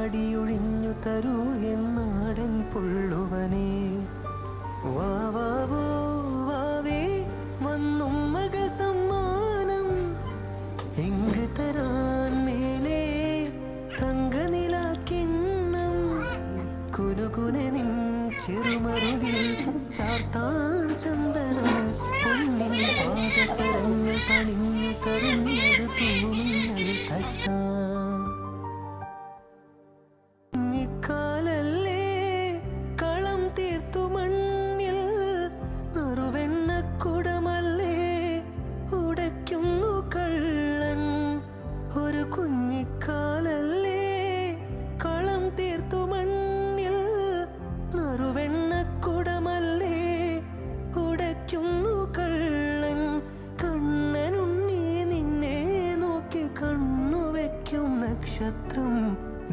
പാടിയൊഴിഞ്ഞു തരൂ എന്നാടൻ പുള്ളുവനെ. വാവാവോ വാവേ വന്നും മകൾ സമ്മാനം എങ്ക് തരാൻ മേലേ തങ്കനിലാക്കിണ്ണം. കുനുകുനെ നിൻ ചെറുമറുകിൽ ചാർത്താൻ ചന്ദനം പൊന്നിൻ പാദസരങ്ങൾ പണിഞ്ഞു തരുന്നത് തൂമിന്നൽ തട്ടാൻ. കുഞ്ഞിക്കാലല്ലേ കളം തീർത്തു മണ്ണിൽ നറുവെണ്ണക്കുടമല്ലേ ഉടയ്ക്കുന്നു കള്ളൻ. ഒരു കുഞ്ഞിക്കാലല്ലേ കളം തീർത്തു മണ്ണിൽ നറുവെണ്ണക്കുടമല്ലേ ഉടയ്ക്കുന്നു കള്ളൻ. കണ്ണനുണ്ണി നിന്നെ നോക്കി കണ്ണുവെക്കും നക്ഷത്രം.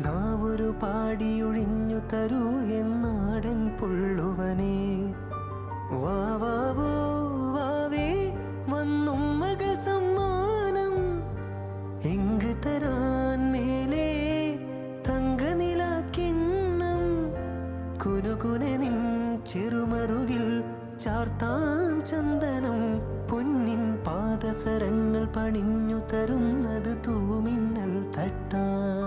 നാവൊരു പാടിയൊഴിഞ്ഞു തരൂ എന്നാടൻ പുള്ളുവനെ. വാവാവോ വാവേ വന്നും മകൾ സമ്മാനം എങ്ക് തരാൻ മേലേ തങ്കനിലാക്കിണ്ണം. കുനുകുനെ നിൻ ചെറുമറുകിൽ ചാർത്താൻ ചന്ദനം പൊന്നിൻ പാദസരങ്ങൾ പണിഞ്ഞു തരുന്നത് തൂമിന്നൽ തട്ടാൻ.